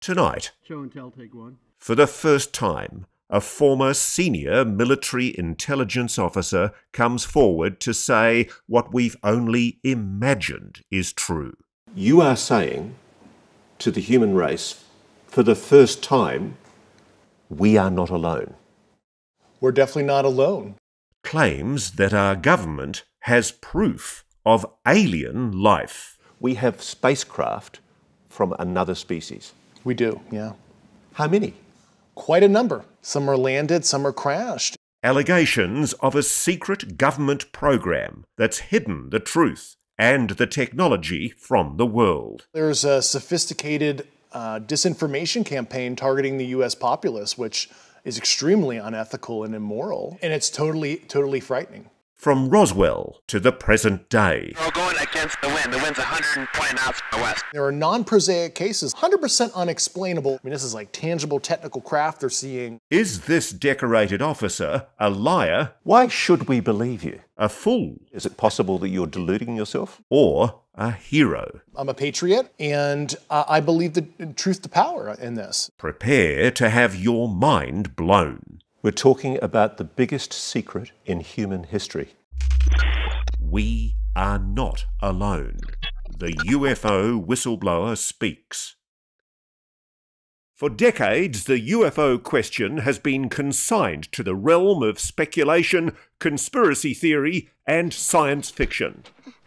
Tonight, Show and tell, take one. for the first time, a former senior military intelligence officer comes forward to say what we've only imagined is true. You are saying to the human race, for the first time, we are not alone. We're definitely not alone. Claims that our government has proof of alien life. We have spacecraft from another species. We do, yeah. How many? Quite a number. Some are landed, some are crashed. Allegations of a secret government program that's hidden the truth and the technology from the world. There's a sophisticated disinformation campaign targeting the U.S. populace, which is extremely unethical and immoral, and it's totally frightening. From Roswell to the present day. We're going against the wind. The wind's 120 knots from the west. There are non-prosaic cases, 100% unexplainable. I mean, this is like tangible technical craft they're seeing. Is this decorated officer a liar? Why should we believe you? A fool? Is it possible that you're deluding yourself? Or a hero? I'm a patriot, and I believe the truth to power in this. Prepare to have your mind blown. We're talking about the biggest secret in human history. We are not alone. The UFO Whistleblower Speaks. For decades, the UFO question has been consigned to the realm of speculation, conspiracy theory, and science fiction.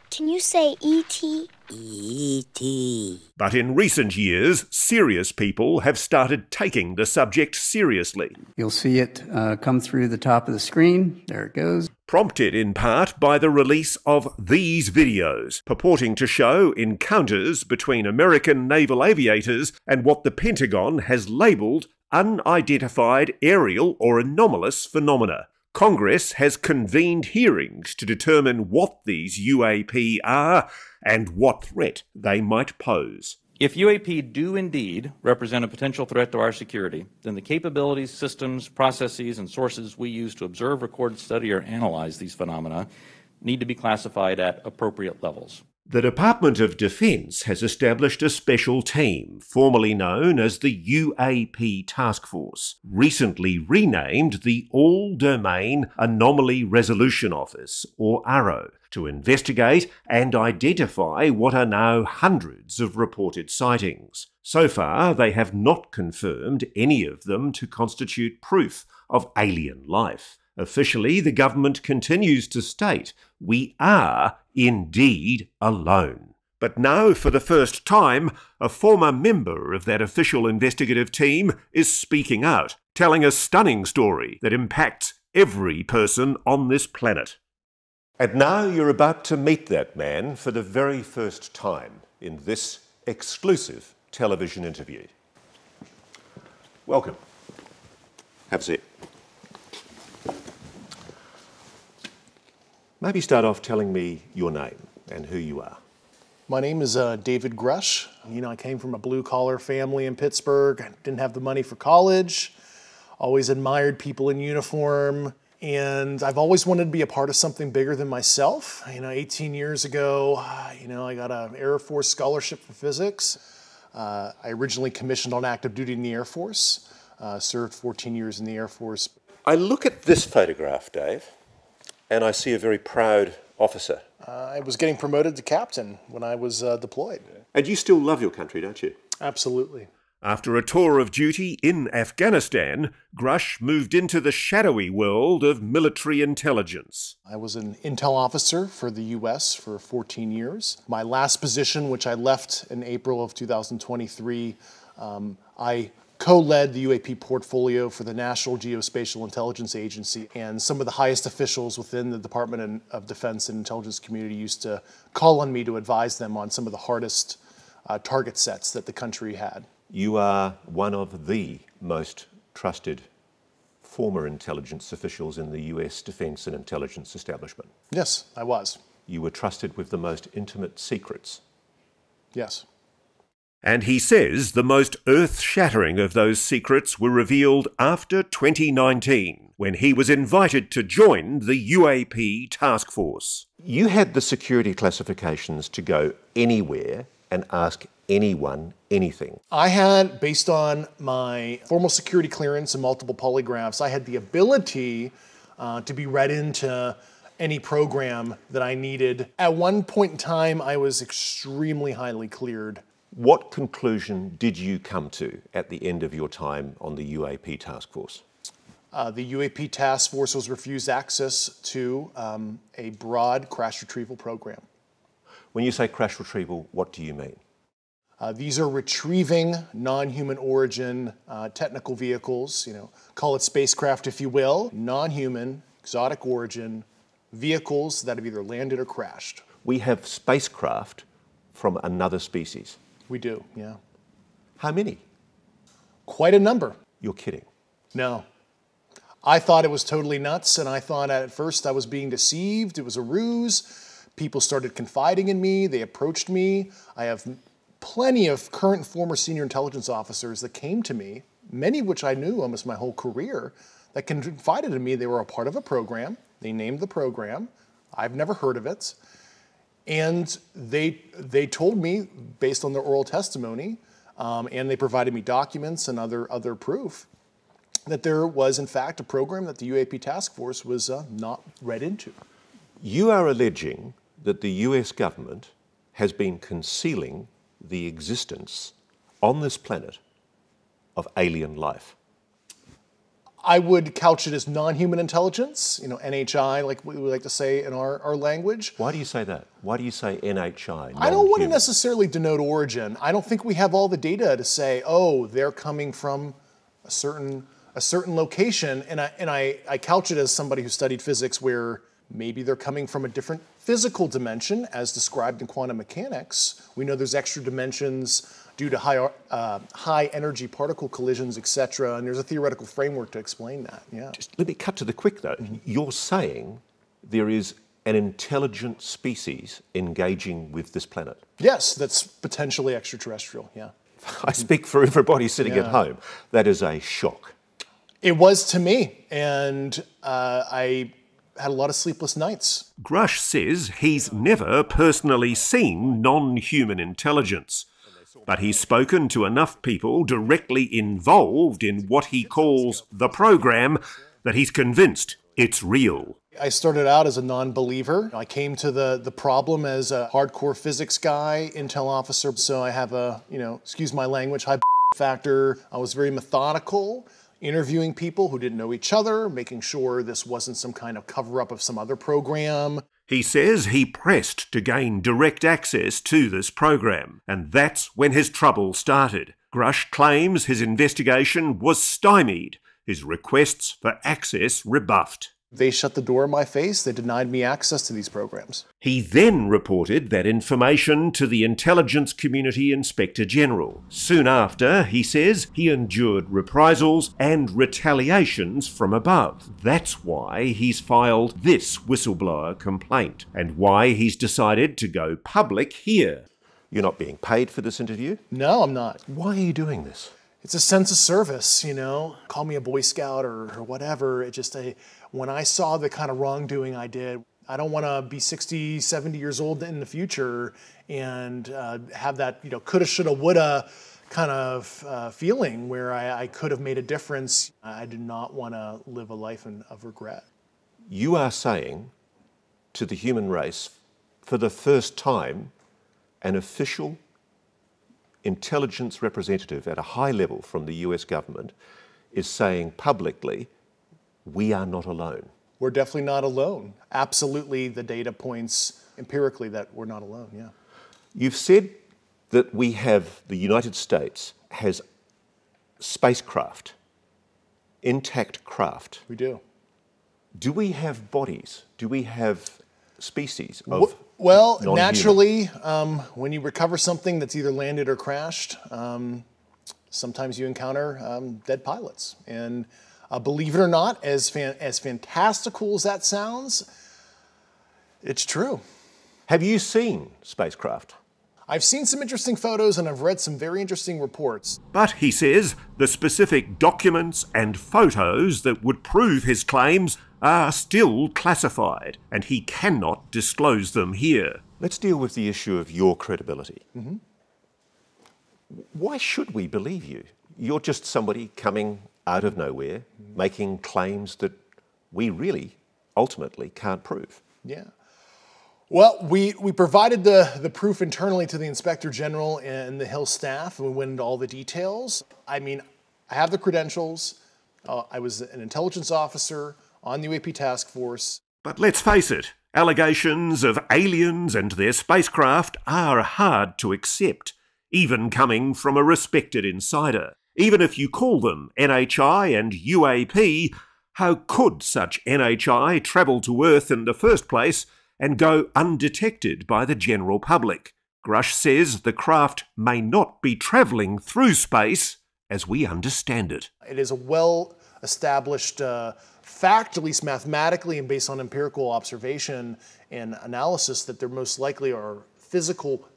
Can you say E.T.? E.T. But in recent years, serious people have started taking the subject seriously. You'll see it come through the top of the screen. There it goes. Prompted in part by the release of these videos, purporting to show encounters between American naval aviators and what the Pentagon has labelled unidentified aerial or anomalous phenomena. Congress has convened hearings to determine what these UAP are and what threat they might pose. If UAP do indeed represent a potential threat to our security, then the capabilities, systems, processes, and sources we use to observe, record, study, or analyze these phenomena need to be classified at appropriate levels. The Department of Defense has established a special team, formerly known as the UAP Task Force, recently renamed the All-Domain Anomaly Resolution Office, or ARRO, to investigate and identify what are now hundreds of reported sightings. So far, they have not confirmed any of them to constitute proof of alien life. Officially, the government continues to state we are indeed alone. But now, for the first time, a former member of that official investigative team is speaking out, telling a stunning story that impacts every person on this planet. And now you're about to meet that man for the very first time in this exclusive television interview. Welcome. Have a seat. Maybe start off telling me your name and who you are. My name is David Grusch. I came from a blue-collar family in Pittsburgh. I didn't have the money for college. Always admired people in uniform. And I've always wanted to be a part of something bigger than myself. 18 years ago, I got an Air Force scholarship for physics. I originally commissioned on active duty in the Air Force. Served 14 years in the Air Force. I look at this photograph, Dave, and I see a very proud officer. I was getting promoted to captain when I was deployed. And you still love your country, don't you? Absolutely. After a tour of duty in Afghanistan, Grusch moved into the shadowy world of military intelligence. I was an intel officer for the U.S. for 14 years. My last position, which I left in April of 2023, I co-led the UAP portfolio for the National Geospatial Intelligence Agency, and some of the highest officials within the Department of Defense and Intelligence community used to call on me to advise them on some of the hardest target sets that the country had. You are one of the most trusted former intelligence officials in the US defense and intelligence establishment. Yes, I was. You were trusted with the most intimate secrets. Yes. And he says the most earth-shattering of those secrets were revealed after 2019, when he was invited to join the UAP task force. You had the security classifications to go anywhere and ask anyone anything? I had, based on my formal security clearance and multiple polygraphs, I had the ability to be read into any program that I needed. At one point in time, I was extremely highly cleared. What conclusion did you come to at the end of your time on the UAP task force? The UAP task force was refused access to a broad crash retrieval program. When you say crash retrieval, what do you mean? These are retrieving non-human origin technical vehicles, call it spacecraft if you will, non-human, exotic origin vehicles that have either landed or crashed. We have spacecraft from another species. We do, yeah. How many? Quite a number. You're kidding. No. I thought it was totally nuts, and I thought at first I was being deceived. It was a ruse. People started confiding in me. They approached me. I have plenty of current and former senior intelligence officers that came to me, many of which I knew almost my whole career, that confided in me they were a part of a program. They named the program. I've never heard of it. And they told me, based on their oral testimony, and they provided me documents and other proof, that there was, in fact, a program that the UAP task force was not read into. You are alleging that the US government has been concealing the existence on this planet of alien life. I would couch it as non-human intelligence, NHI, like we like to say in our language. Why do you say that? Why do you say NHI? I don't want to necessarily denote origin. I don't think we have all the data to say, oh, they're coming from a certain location, and I couch it as somebody who studied physics where maybe they're coming from a different physical dimension as described in quantum mechanics. We know there's extra dimensions due to high energy particle collisions, etc. And there's a theoretical framework to explain that, yeah. Just let me cut to the quick though. Mm-hmm. You're saying there is an intelligent species engaging with this planet? Yes, that's potentially extraterrestrial, yeah. I speak for everybody sitting at home. That is a shock. It was to me, and I had a lot of sleepless nights. Grusch says he's never personally seen non-human intelligence, but he's spoken to enough people directly involved in what he calls the program that he's convinced it's real. I started out as a non-believer. I came to the problem as a hardcore physics guy, intel officer, so I have a, excuse my language, high factor. I was very methodical, interviewing people who didn't know each other, making sure this wasn't some kind of cover-up of some other program. He says he pressed to gain direct access to this program, and that's when his trouble started. Grusch claims his investigation was stymied, his requests for access rebuffed. They shut the door in my face. They denied me access to these programs. He then reported that information to the Intelligence Community Inspector General. Soon after, he says, he endured reprisals and retaliations from above. That's why he's filed this whistleblower complaint, and why he's decided to go public here. You're not being paid for this interview? No, I'm not. Why are you doing this? It's a sense of service, Call me a Boy Scout or whatever. When I saw the kind of wrongdoing I did, I don't want to be 60, 70 years old in the future and have that, coulda, shoulda, woulda kind of feeling where I could have made a difference. I do not want to live a life of regret. You are saying to the human race, for the first time, an official intelligence representative at a high level from the US government is saying publicly, we are not alone. We're definitely not alone. Absolutely, the data points empirically that we're not alone, yeah. You've said that the United States has spacecraft, intact craft. We do. Do we have bodies? Do we have species of Well, non-human? naturally, when you recover something that's either landed or crashed, sometimes you encounter dead pilots. And believe it or not, as fantastical as that sounds, it's true. Have you seen spacecraft? I've seen some interesting photos and I've read some very interesting reports. But he says the specific documents and photos that would prove his claims are still classified, and he cannot disclose them here. Let's deal with the issue of your credibility. Mm-hmm. Why should we believe you? You're just somebody coming out of nowhere, making claims that we really ultimately can't prove. Yeah. Well, we provided the proof internally to the Inspector General and the Hill staff, and we went into all the details. I mean, I have the credentials. I was an intelligence officer on the UAP task force. But let's face it, allegations of aliens and their spacecraft are hard to accept, even coming from a respected insider. Even if you call them NHI and UAP, how could such NHI travel to Earth in the first place and go undetected by the general public? Grusch says the craft may not be travelling through space as we understand it. It is a well-established fact, at least mathematically and based on empirical observation and analysis, that there most likely are physical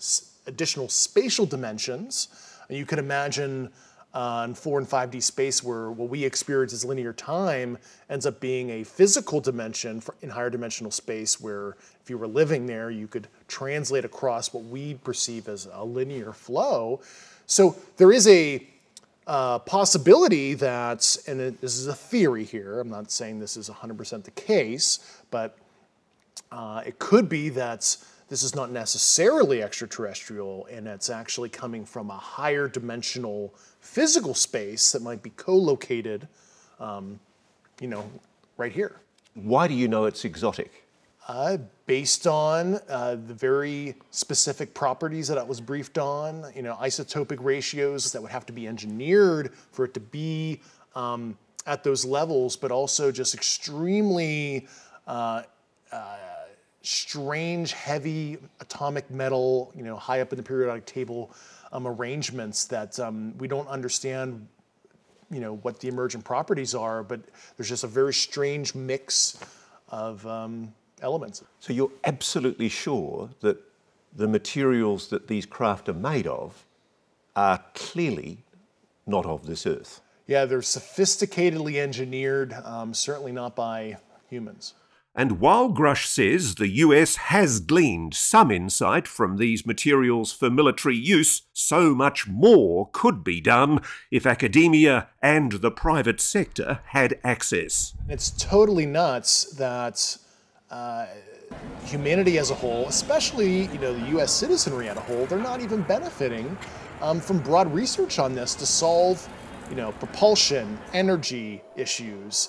additional spatial dimensions. You could imagine in 4 and 5D space where what we experience as linear time ends up being a physical dimension in higher dimensional space, where if you were living there, you could translate across what we perceive as a linear flow. So there is a possibility that, and this is a theory here, I'm not saying this is 100% the case, but it could be that this is not necessarily extraterrestrial, and it's actually coming from a higher dimensional physical space that might be co-located, right here. Why do you know it's exotic? Based on the very specific properties that I was briefed on, isotopic ratios that would have to be engineered for it to be at those levels, but also just extremely strange, heavy atomic metal, high up in the periodic table arrangements that we don't understand, what the emergent properties are, but there's just a very strange mix of elements. So you're absolutely sure that the materials that these craft are made of are clearly not of this Earth? Yeah, they're sophisticatedly engineered, certainly not by humans. And while Grusch says the US has gleaned some insight from these materials for military use, so much more could be done if academia and the private sector had access. It's totally nuts that humanity as a whole, especially the US citizenry as a whole, they're not even benefiting from broad research on this to solve propulsion, energy issues,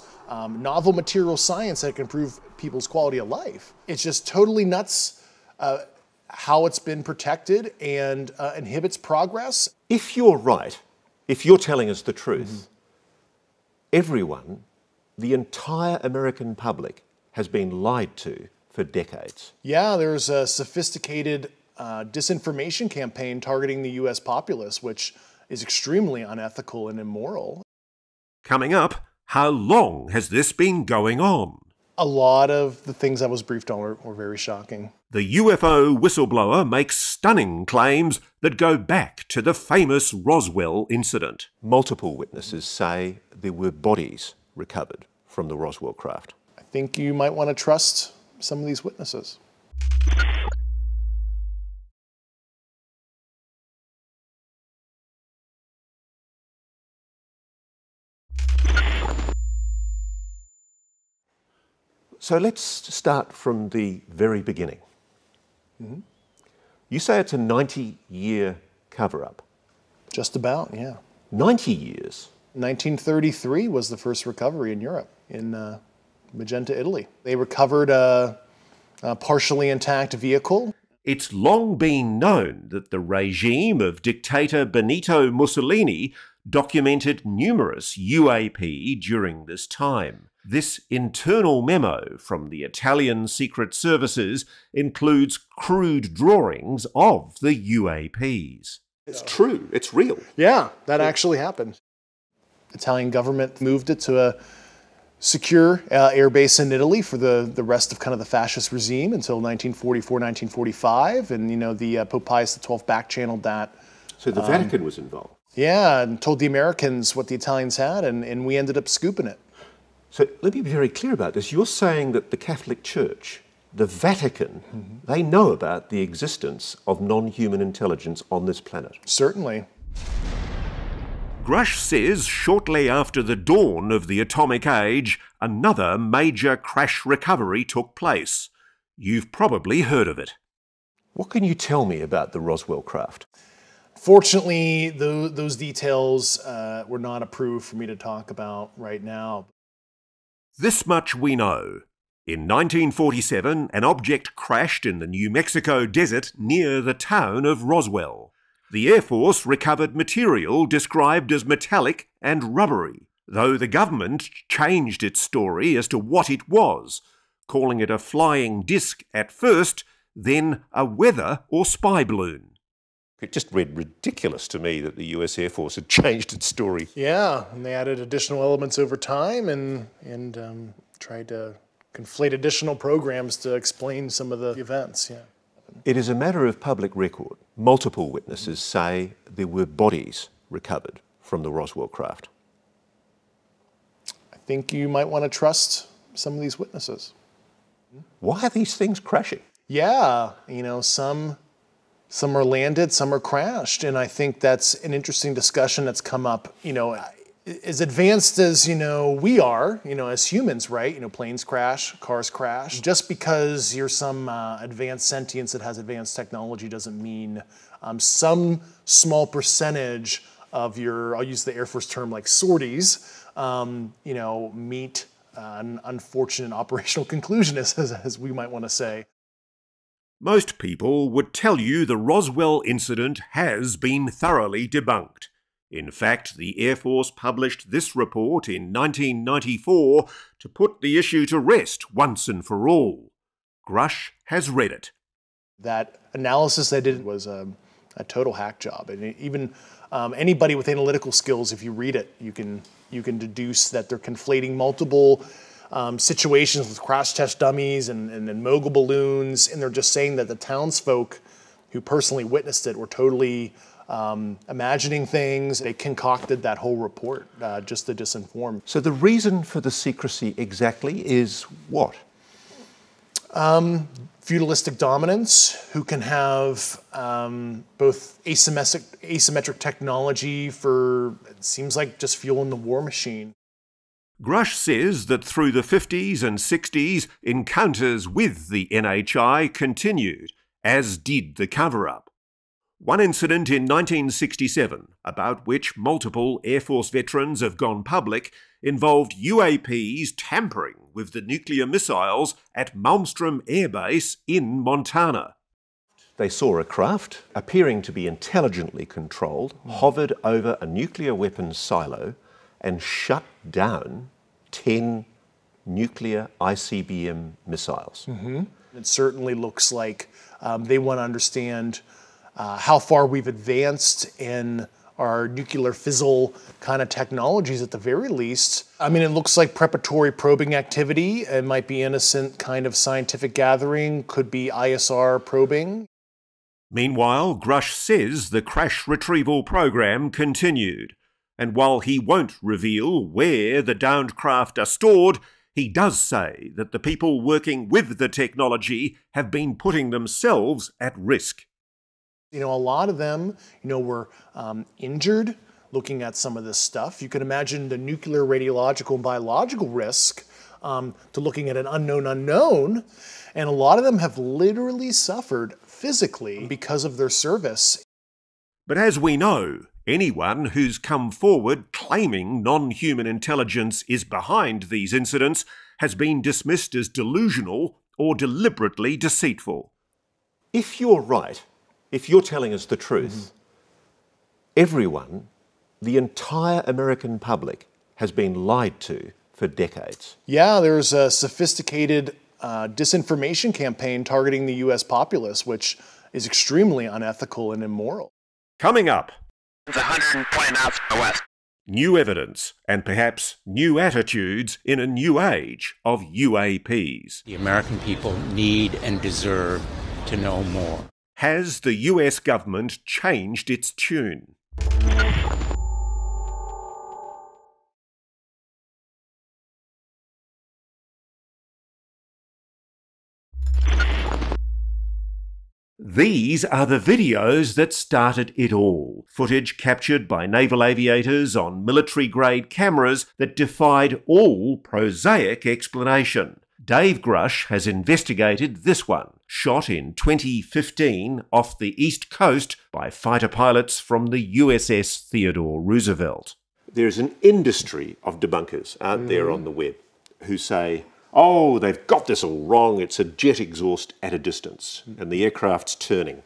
novel material science that can improve people's quality of life. It's just totally nuts how it's been protected and inhibits progress. If you're right, if you're telling us the truth, everyone, the entire American public, has been lied to for decades. Yeah, there's a sophisticated disinformation campaign targeting the US populace, which is extremely unethical and immoral. Coming up, how long has this been going on? A lot of the things I was briefed on were very shocking. The UFO whistleblower makes stunning claims that go back to the famous Roswell incident. Multiple witnesses say there were bodies recovered from the Roswell craft. I think you might want to trust some of these witnesses. So let's start from the very beginning. You say it's a 90-year cover-up. Just about, yeah. 90 years? 1933 was the first recovery in Europe, in Magenta, Italy. They recovered a partially intact vehicle. It's long been known that the regime of dictator Benito Mussolini documented numerous UAP during this time. This internal memo from the Italian Secret Services includes crude drawings of the UAPs. It's true, it's real. Yeah, that actually happened. Italian government moved it to a secure air base in Italy for the rest of kind of the fascist regime until 1944, 1945, and the Pope Pius XII back-channeled that. So the Vatican was involved? Yeah, and told the Americans what the Italians had, and we ended up scooping it. So let me be very clear about this. You're saying that the Catholic Church, the Vatican, they know about the existence of non-human intelligence on this planet? Certainly. Grusch says shortly after the dawn of the atomic age, another major crash recovery took place. You've probably heard of it. What can you tell me about the Roswell craft? Fortunately, those details were not approved for me to talk about right now. This much we know. In 1947, an object crashed in the New Mexico desert near the town of Roswell. The Air Force recovered material described as metallic and rubbery, though the government changed its story as to what it was, calling it a flying disc at first, then a weather or spy balloon. It just read ridiculous to me that the US Air Force had changed its story. Yeah, and they added additional elements over time and tried to conflate additional programs to explain some of the events. Yeah. It is a matter of public record. Multiple witnesses say there were bodies recovered from the Roswell craft. I think you might want to trust some of these witnesses. Why are these things crashing? Yeah, some are landed, some are crashed, and I think that's an interesting discussion that's come up. As advanced as we are, as humans, right? Planes crash, cars crash. Just because you're some advanced sentience that has advanced technology doesn't mean some small percentage of your, I'll use the Air Force term like sorties, meet an unfortunate operational conclusion, as we might want to say. Most people would tell you the Roswell incident has been thoroughly debunked. In fact, the Air Force published this report in 1994 to put the issue to rest once and for all. Grusch has read it. That analysis I did was a total hack job. And even anybody with analytical skills, if you read it, you can deduce that they're conflating multiple situations with crash test dummies and mogul balloons, and they're just saying that the townsfolk who personally witnessed it were totally imagining things. They concocted that whole report just to disinform. So the reason for the secrecy exactly is what? Feudalistic dominance, who can have both asymmetric technology for, it seems like, just fueling the war machine. Grusch says that through the 50s and 60s, encounters with the NHI continued, as did the cover-up. One incident in 1967, about which multiple Air Force veterans have gone public, involved UAPs tampering with the nuclear missiles at Malmstrom Air Base in Montana. They saw a craft, appearing to be intelligently controlled, hovered over a nuclear weapons silo and shut down 10 nuclear ICBM missiles. It certainly looks like they want to understand how far we've advanced in our nuclear fizzle kind of technologies at the very least. I mean, it looks like preparatory probing activity. It might be innocent kind of scientific gathering, could be ISR probing. Meanwhile, Grusch says the crash retrieval program continued, and while he won't reveal where the downed craft are stored, he does say that the people working with the technology have been putting themselves at risk. A lot of them, were injured looking at some of this stuff. You can imagine the nuclear, radiological, and biological risk to looking at an unknown unknown. And a lot of them have literally suffered physically because of their service. But as we know, anyone who's come forward claiming non-human intelligence is behind these incidents has been dismissed as delusional or deliberately deceitful. If you're right, if you're telling us the truth, everyone, the entire American public, has been lied to for decades. Yeah, there's a sophisticated disinformation campaign targeting the U.S. populace, which is extremely unethical and immoral. Coming up, It's 120 knots from the west. new evidence and perhaps new attitudes in a new age of UAPs. The American people need and deserve to know more. Has the US government changed its tune? These are the videos that started it all. Footage captured by naval aviators on military-grade cameras that defied all prosaic explanation. Dave Grusch has investigated this one, shot in 2015 off the East Coast by fighter pilots from the USS Theodore Roosevelt. There's an industry of debunkers out there on the web who say, oh, they've got this all wrong, it's a jet exhaust at a distance, and the aircraft's turning.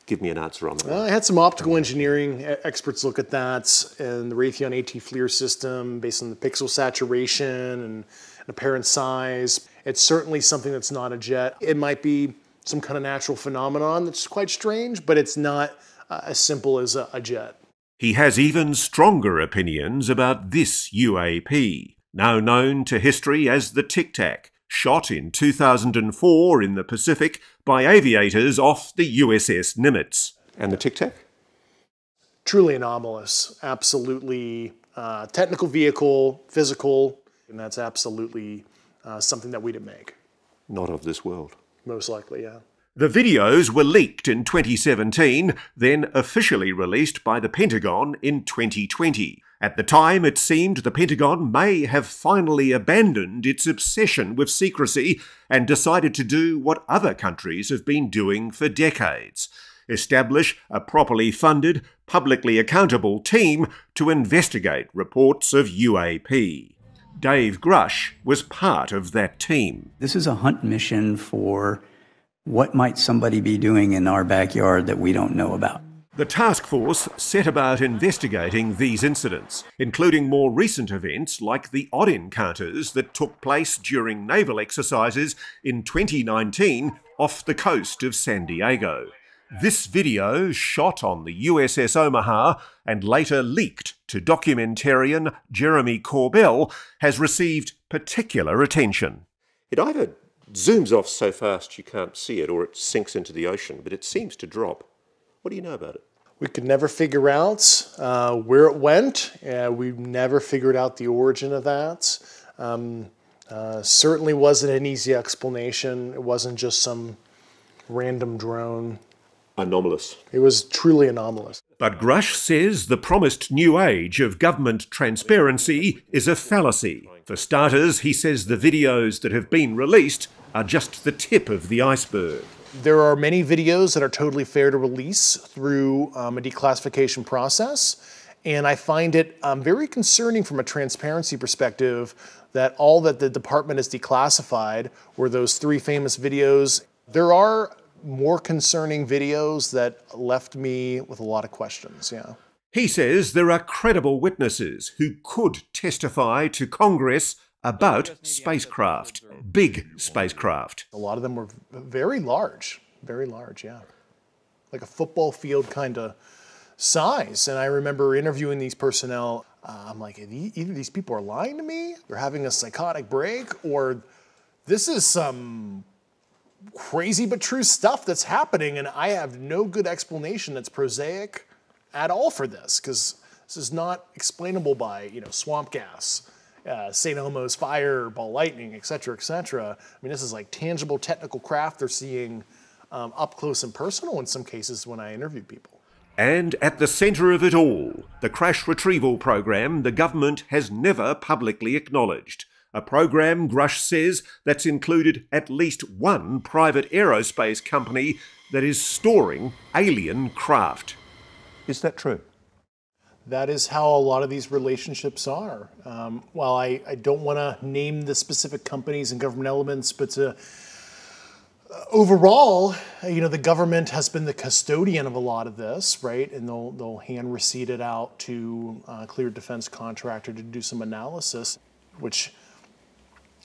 Give me an answer on that. I had some optical engineering experts look at that, and the Raytheon AT FLIR system based on the pixel saturation and apparent size. It's certainly something that's not a jet. It might be some kind of natural phenomenon that's quite strange, but it's not as simple as a jet. He has even stronger opinions about this UAP, now known to history as the Tic Tac, shot in 2004 in the Pacific by aviators off the USS Nimitz. And the Tic Tac? Truly anomalous, absolutely technical vehicle, physical, and that's absolutely something that we didn't make. Not of this world. Most likely, yeah. The videos were leaked in 2017, then officially released by the Pentagon in 2020. At the time, it seemed the Pentagon may have finally abandoned its obsession with secrecy and decided to do what other countries have been doing for decades: establish a properly funded, publicly accountable team to investigate reports of UAP. Dave Grusch was part of that team. This is a hunt mission for what might somebody be doing in our backyard that we don't know about. The task force set about investigating these incidents, including more recent events like the odd encounters that took place during naval exercises in 2019 off the coast of San Diego. This video, shot on the USS Omaha and later leaked to documentarian Jeremy Corbell, has received particular attention. It either zooms off so fast you can't see it or it sinks into the ocean, but it seems to drop. What do you know about it? We could never figure out where it went. We've never figured out the origin of that. Certainly wasn't an easy explanation. It wasn't just some random drone. Anomalous. It was truly anomalous. But Grusch says the promised new age of government transparency is a fallacy. For starters, he says the videos that have been released are just the tip of the iceberg. There are many videos that are totally fair to release through a declassification process, and I find it very concerning from a transparency perspective that all that the department has declassified were those 3 famous videos. There are more concerning videos that left me with a lot of questions, yeah. He says there are credible witnesses who could testify to Congress about spacecraft, big spacecraft. A lot of them were very large, yeah. Like a football field kind of size. And I remember interviewing these personnel. I'm like, either these people are lying to me, they're having a psychotic break, or this is some crazy but true stuff that's happening, and I have no good explanation that's prosaic at all for this, because this is not explainable by, swamp gas, St. Elmo's fire, ball lightning, etc., etc. I mean, this is like tangible technical craft they're seeing up close and personal in some cases when I interview people. And at the centre of it all, the crash retrieval program the government has never publicly acknowledged. A program, Grusch says, that's included at least one private aerospace company that is storing alien craft. Is that true? That is how a lot of these relationships are. While I don't want to name the specific companies and government elements, but overall, the government has been the custodian of a lot of this, right? And they'll hand receipt it out to a cleared defense contractor to do some analysis, which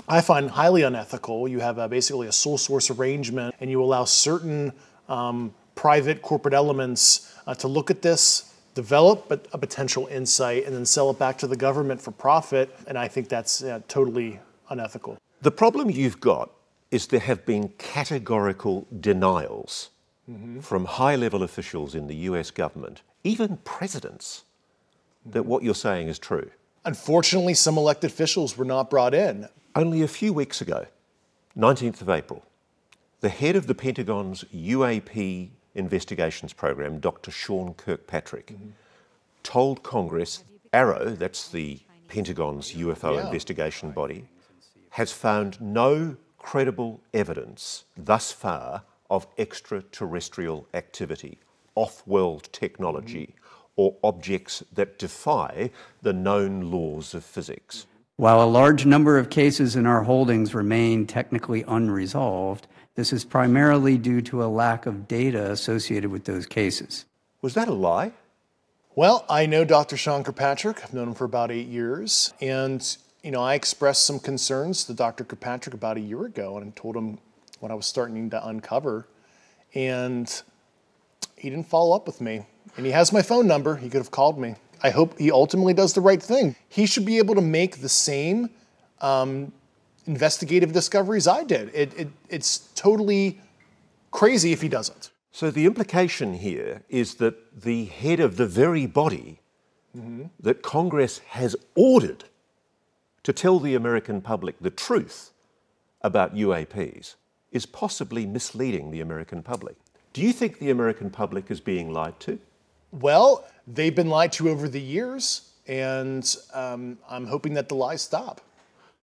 I find highly unethical. You have basically a sole source arrangement, and you allow certain private corporate elements to look at this, develop a potential insight, and then sell it back to the government for profit. And I think that's totally unethical. The problem you've got is there have been categorical denials from high-level officials in the US government, even presidents, that what you're saying is true. Unfortunately, some elected officials were not brought in. Only a few weeks ago, 19th of April, The head of the Pentagon's UAP investigations program, Dr. Sean Kirkpatrick, told Congress AARO, that's the Pentagon's UFO investigation body, has found no credible evidence thus far of extraterrestrial activity, off-world technology, or objects that defy the known laws of physics. While a large number of cases in our holdings remain technically unresolved, this is primarily due to a lack of data associated with those cases. Was that a lie? Well, I know Dr. Sean Kirkpatrick. I've known him for about 8 years. And, I expressed some concerns to Dr. Kirkpatrick about a year ago and told him what I was starting to uncover. And he didn't follow up with me. And he has my phone number. He could have called me. I hope he ultimately does the right thing. He should be able to make the same investigative discoveries I did. It's totally crazy if he doesn't. So the implication here is that the head of the very body that Congress has ordered to tell the American public the truth about UAPs is possibly misleading the American public. Do you think the American public is being lied to? Well, they've been lied to over the years, and I'm hoping that the lies stop.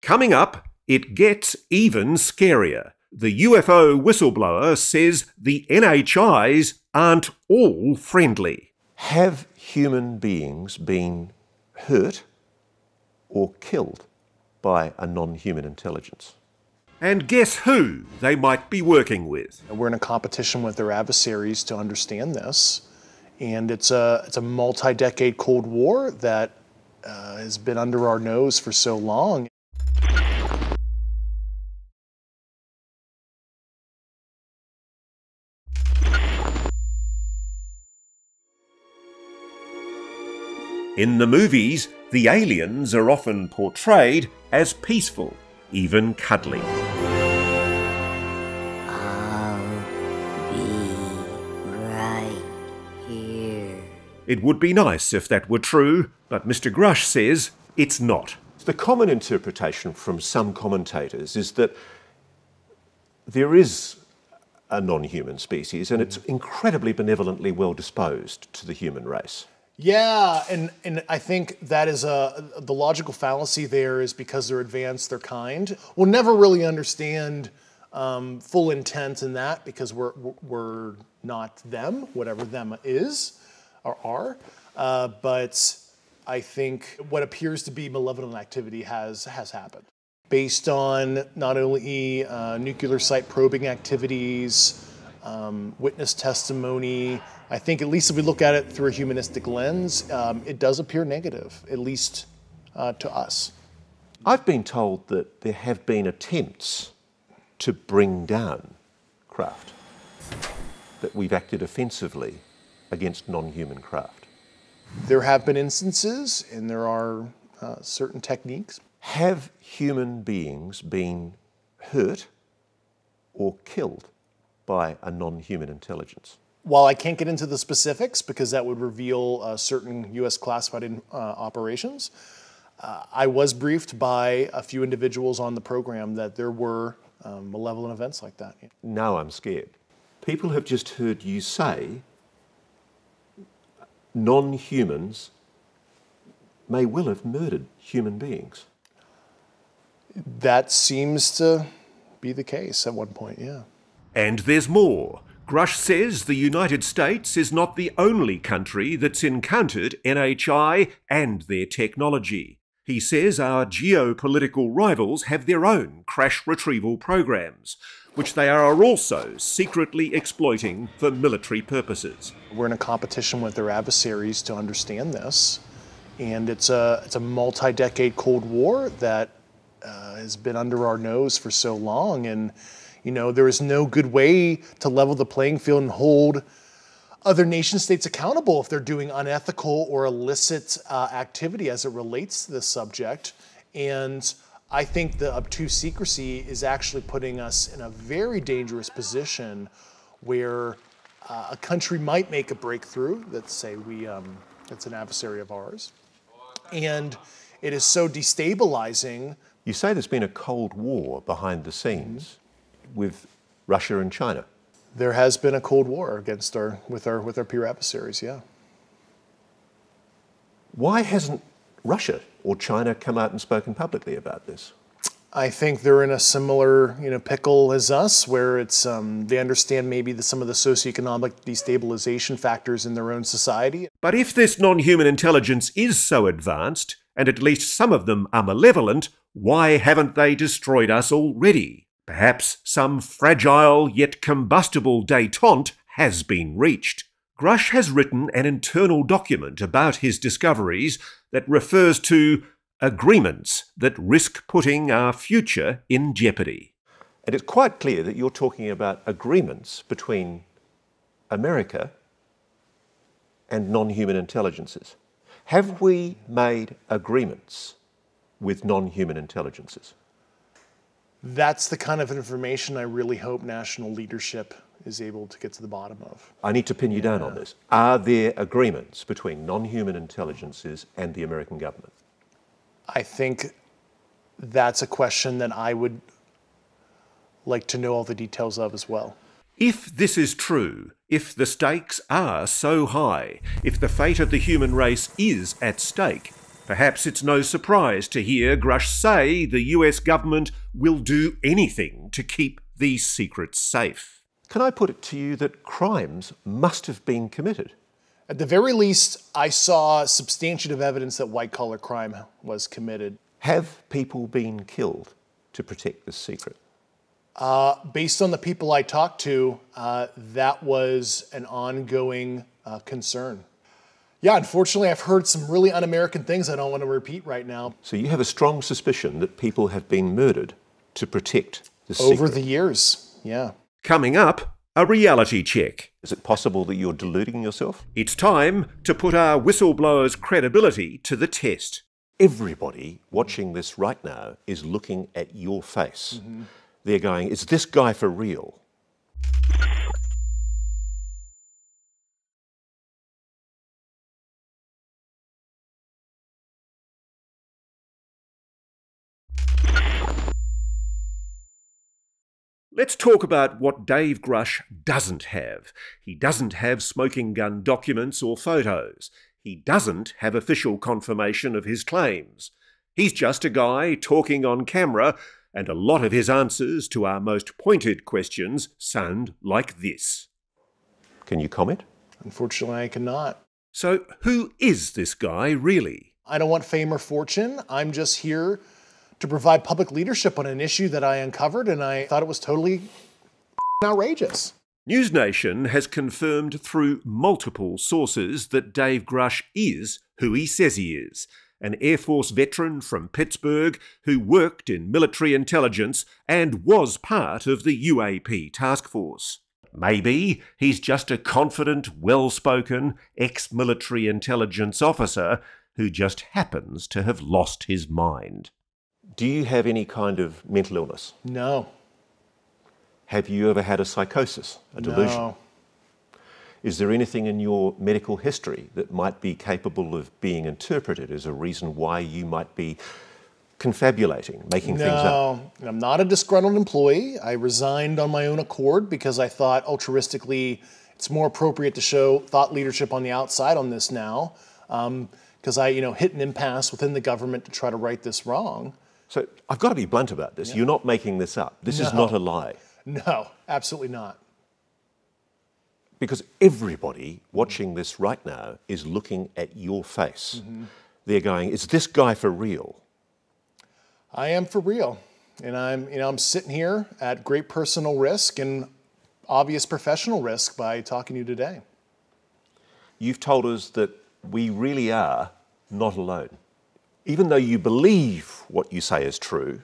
Coming up, it gets even scarier. The UFO whistleblower says the NHIs aren't all friendly. Have human beings been hurt or killed by a non-human intelligence? And guess who they might be working with? We're in a competition with their adversaries to understand this, and it's a multi-decade Cold War that has been under our nose for so long. In the movies, the aliens are often portrayed as peaceful, even cuddly. I'll be right here. It would be nice if that were true, but Mr. Grusch says it's not. The common interpretation from some commentators is that there is a non-human species and it's incredibly benevolently well disposed to the human race. Yeah, and I think that is the logical fallacy there is because they're advanced, they're kind. We'll never really understand full intent in that because we're not them, whatever them is or are. But I think what appears to be malevolent activity has happened. Based on not only nuclear site probing activities, witness testimony, I think at least if we look at it through a humanistic lens, it does appear negative, at least to us. I've been told that there have been attempts to bring down craft, that we've acted offensively against non-human craft. There have been instances, and there are certain techniques. Have human beings been hurt or killed by a non-human intelligence? While I can't get into the specifics because that would reveal certain U.S. classified operations, I was briefed by a few individuals on the program that there were malevolent events like that. Now I'm scared. People have just heard you say non-humans may well have murdered human beings. That seems to be the case at one point, yeah. And there's more. Grusch says the United States is not the only country that's encountered NHI and their technology. He says our geopolitical rivals have their own crash retrieval programs, which they are also secretly exploiting for military purposes. We're in a competition with their adversaries to understand this, and it's a multi-decade Cold War that has been under our nose for so long, and there is no good way to level the playing field and hold other nation states accountable if they're doing unethical or illicit activity as it relates to this subject. And I think the obtuse secrecy is actually putting us in a very dangerous position where a country might make a breakthrough that say it's an adversary of ours. And it is so destabilizing. You say there's been a Cold War behind the scenes with Russia and China? There has been a Cold War with our peer adversaries, yeah. Why hasn't Russia or China come out and spoken publicly about this? I think they're in a similar, pickle as us, where it's they understand maybe some of the socioeconomic destabilization factors in their own society. But if this non-human intelligence is so advanced, and at least some of them are malevolent, why haven't they destroyed us already? Perhaps some fragile yet combustible détente has been reached. Grusch has written an internal document about his discoveries that refers to agreements that risk putting our future in jeopardy. And it's quite clear that you're talking about agreements between America and non-human intelligences. Have we made agreements with non-human intelligences? That's the kind of information I really hope national leadership is able to get to the bottom of. I need to pin you down on this. Are there agreements between non-human intelligences and the American government? I think that's a question that I would like to know all the details of as well. If this is true, if the stakes are so high, if the fate of the human race is at stake, perhaps it's no surprise to hear Grusch say the US government will do anything to keep these secrets safe. Can I put it to you that crimes must have been committed? At the very least, I saw substantive evidence that white-collar crime was committed. Have people been killed to protect this secret? Based on the people I talked to, that was an ongoing concern. Yeah, unfortunately, I've heard some really un-American things I don't want to repeat right now. So you have a strong suspicion that people have been murdered to protect this secret? Over the years, yeah. Coming up, a reality check. Is it possible that you're deluding yourself? It's time to put our whistleblower's credibility to the test. Everybody watching this right now is looking at your face. Mm-hmm. They're going, is this guy for real? Let's talk about what Dave Grusch doesn't have. He doesn't have smoking gun documents or photos. He doesn't have official confirmation of his claims. He's just a guy talking on camera, and a lot of his answers to our most pointed questions sound like this. Can you comment? Unfortunately, I cannot. So who is this guy really? I don't want fame or fortune. I'm just here to provide public leadership on an issue that I uncovered, and I thought it was totally outrageous. NewsNation has confirmed through multiple sources that Dave Grusch is who he says he is, an Air Force veteran from Pittsburgh who worked in military intelligence and was part of the UAP task force. Maybe he's just a confident, well-spoken, ex-military intelligence officer who just happens to have lost his mind. Do you have any kind of mental illness? No. Have you ever had a psychosis, a delusion? No. Is there anything in your medical history that might be capable of being interpreted as a reason why you might be confabulating, making things up? No, I'm not a disgruntled employee. I resigned on my own accord because I thought altruistically it's more appropriate to show thought leadership on the outside on this now, because I hit an impasse within the government to try to right this wrong. So I've got to be blunt about this. Yeah. You're not making this up. This is not a lie. No, absolutely not. Because everybody watching this right now is looking at your face. Mm-hmm. They're going, is this guy for real? I am for real. And I'm sitting here at great personal risk and obvious professional risk by talking to you today. You've told us that we really are not alone. Even though you believe what you say is true,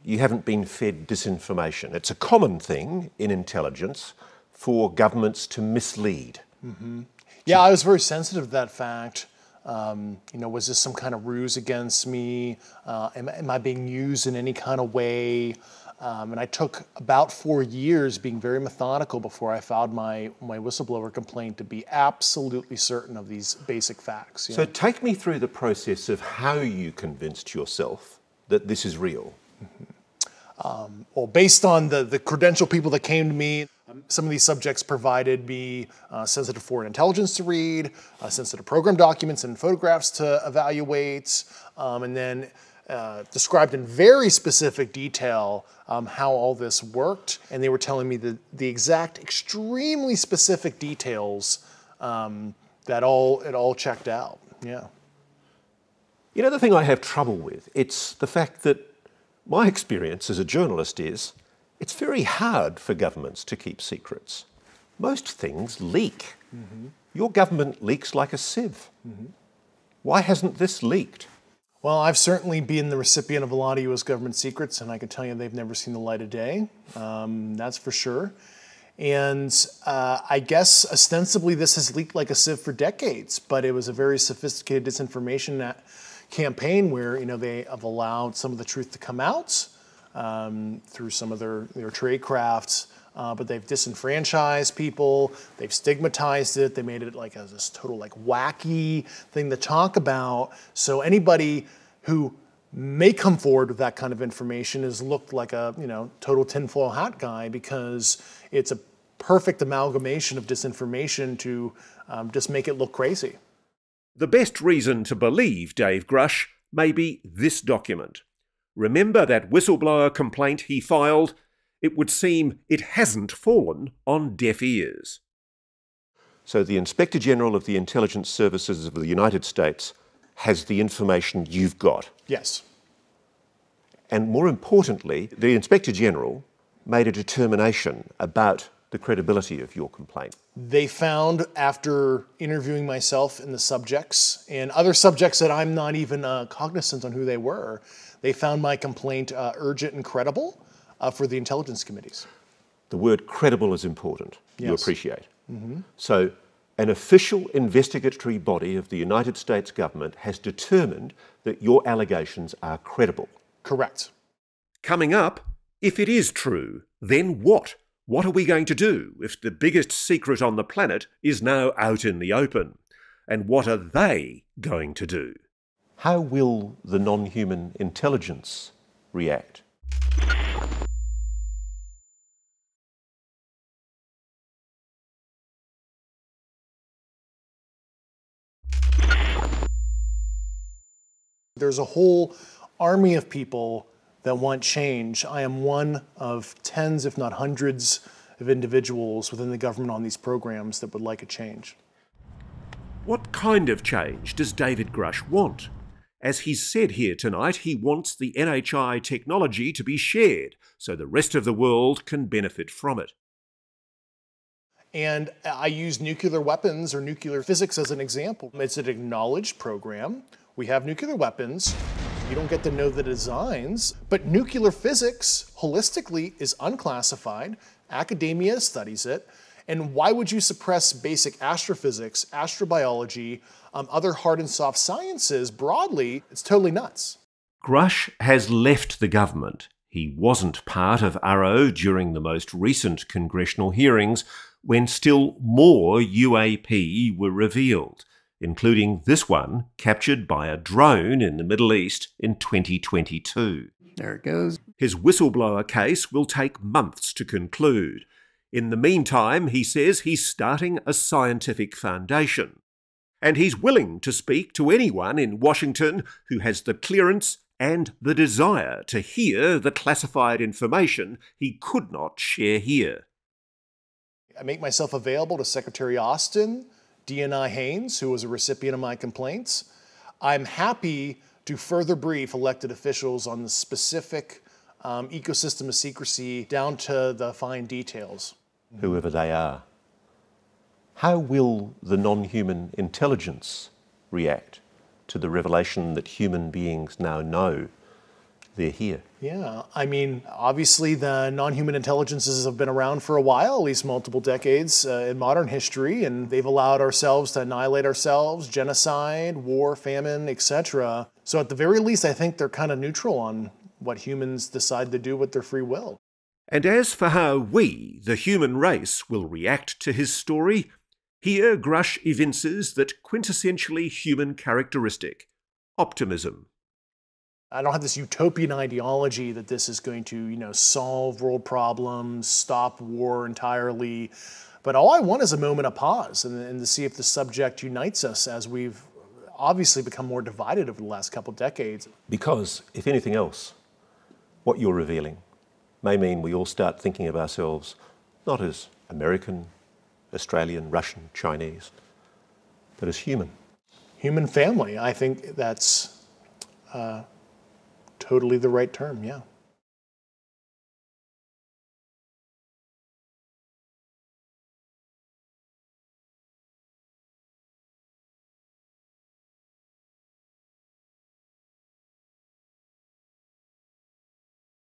you haven't been fed disinformation. It's a common thing in intelligence for governments to mislead. Mm-hmm. Yeah, I was very sensitive to that fact. Was this some kind of ruse against me? Am I being used in any kind of way? And I took about 4 years being very methodical before I filed my whistleblower complaint to be absolutely certain of these basic facts. So take me through the process of how you convinced yourself that this is real. Mm-hmm. Well, based on the credential people that came to me, some of these subjects provided me sensitive foreign intelligence to read, sensitive program documents and photographs to evaluate, and then described in very specific detail how all this worked. And they were telling me the exact, extremely specific details that it all checked out. Yeah. You know, the thing I have trouble with, it's the fact that my experience as a journalist is it's very hard for governments to keep secrets. Most things leak. Mm-hmm. Your government leaks like a sieve. Mm-hmm. Why hasn't this leaked? Well, I've certainly been the recipient of a lot of U.S. government secrets, and I can tell you they've never seen the light of day. That's for sure. And I guess ostensibly this has leaked like a sieve for decades, but it was a very sophisticated disinformation campaign where, you know, they have allowed some of the truth to come out through some of their trade crafts, but they've disenfranchised people, they've stigmatized it, they made it like this total like wacky thing to talk about. So anybody who may come forward with that kind of information is looked like a, you know, total tinfoil hat guy, because it's a perfect amalgamation of disinformation to just make it look crazy. The best reason to believe Dave Grusch may be this document. Remember that whistleblower complaint he filed? It would seem it hasn't fallen on deaf ears. So the Inspector General of the Intelligence Services of the United States has the information you've got. Yes. And more importantly, the Inspector General made a determination about the credibility of your complaint. They found, after interviewing myself and the subjects, and other subjects that I'm not even cognizant on who they were, they found my complaint urgent and credible for the intelligence committees. The word credible is important, yes. You appreciate. Mm-hmm. So an official investigatory body of the United States government has determined that your allegations are credible. Correct. Coming up, if it is true, then what? What are we going to do if the biggest secret on the planet is now out in the open? And what are they going to do? How will the non-human intelligence react? There's a whole army of people that want change. I am one of tens, if not hundreds, of individuals within the government on these programs that would like a change. What kind of change does David Grusch want? As he's said here tonight, he wants the NHI technology to be shared so the rest of the world can benefit from it. And I use nuclear weapons or nuclear physics as an example. It's an acknowledged program. We have nuclear weapons. You don't get to know the designs, but nuclear physics, holistically, is unclassified. Academia studies it. And why would you suppress basic astrophysics, astrobiology, other hard and soft sciences broadly? It's totally nuts. Grusch has left the government. He wasn't part of ARROW during the most recent congressional hearings, when still more UAP were revealed, including this one captured by a drone in the Middle East in 2022. There it goes. His whistleblower case will take months to conclude. In the meantime, he says he's starting a scientific foundation. And he's willing to speak to anyone in Washington who has the clearance and the desire to hear the classified information he could not share here. I make myself available to Secretary Austin, DNI Haynes, who was a recipient of my complaints. I'm happy to further brief elected officials on the specific ecosystem of secrecy down to the fine details. Whoever they are. How will the non-human intelligence react to the revelation that human beings now know they're here? Yeah, I mean, obviously the non-human intelligences have been around for a while, at least multiple decades in modern history, and they've allowed ourselves to annihilate ourselves, genocide, war, famine, etc. So at the very least, I think they're kind of neutral on what humans decide to do with their free will. And as for how we, the human race, will react to his story, here Grusch evinces that quintessentially human characteristic, optimism. I don't have this utopian ideology that this is going to, solve world problems, stop war entirely. But all I want is a moment of pause and to see if the subject unites us, as we've obviously become more divided over the last couple of decades. Because, if anything else, what you're revealing may mean we all start thinking of ourselves not as American, Australian, Russian, Chinese, but as human. Human family. I think that's totally the right term, yeah.